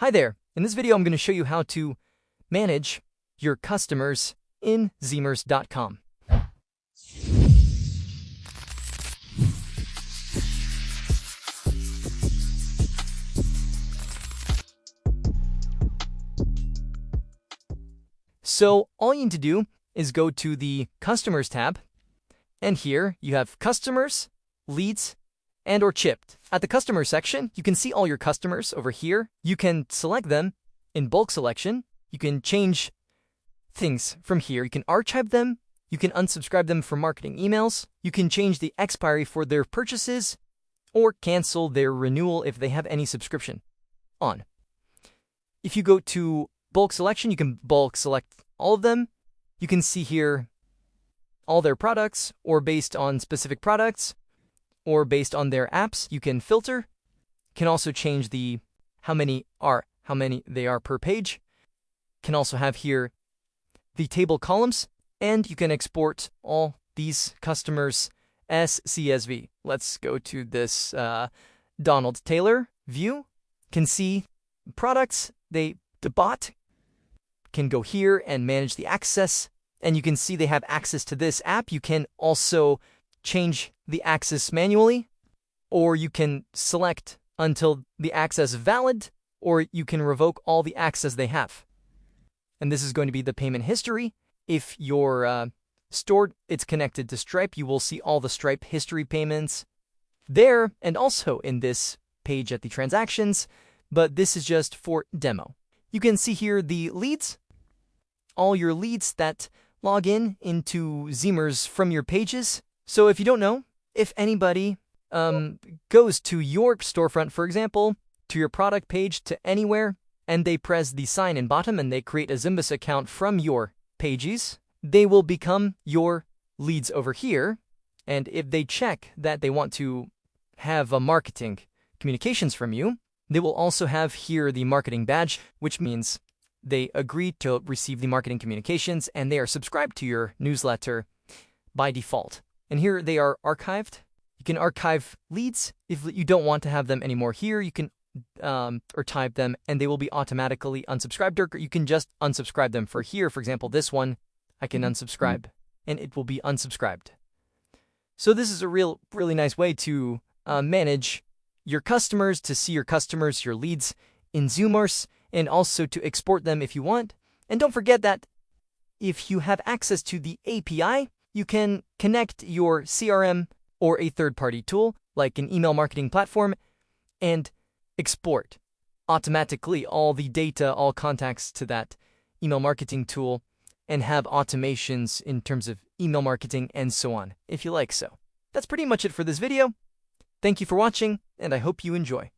Hi there! In this video I'm going to show you how to manage your customers in Zemers.com. So all you need to do is go to the Customers tab, and here you have Customers, Leads, and or Chipped. At the Customer section, you can see all your customers over here. You can select them in bulk selection. You can change things from here. You can archive them. You can unsubscribe them from marketing emails. You can change the expiry for their purchases or cancel their renewal if they have any subscription on. If you go to bulk selection, you can bulk select all of them. You can see here all their products, or based on specific products, or based on their apps. You can filter. You can also change the how many they are per page. You can also have here the table columns, and you can export all these customers as CSV. Let's go to this Donald Taylor view. You can see products. The bot can go here and manage the access, and you can see they have access to this app. You can also change the access manually, or you can select until the access is valid, or you can revoke all the access they have. And this is going to be the payment history. If your it's connected to Stripe, you will see all the Stripe history payments there, and also in this page at the transactions, but this is just for demo. You can see here the leads, all your leads that log into Zemers from your pages. So if you don't know, if anybody goes to your storefront, for example, to your product page, to anywhere, and they press the sign in bottom and they create a Zemers account from your pages, they will become your leads over here. And if they check that they want to have a marketing communications from you, they will also have here the marketing badge, which means they agree to receive the marketing communications and they are subscribed to your newsletter by default. And here they are archived. You can archive leads. If you don't want to have them anymore here, you can archive them and they will be automatically unsubscribed, or you can just unsubscribe them for here. For example, this one, I can unsubscribe and it will be unsubscribed. So this is a really nice way to manage your customers, to see your customers, your leads in Zemers, and also to export them if you want. And don't forget that if you have access to the API, you can connect your CRM or a third-party tool, like an email marketing platform, and export automatically all the data, all contacts to that email marketing tool, and have automations in terms of email marketing and so on, if you like so. That's pretty much it for this video. Thank you for watching, and I hope you enjoy.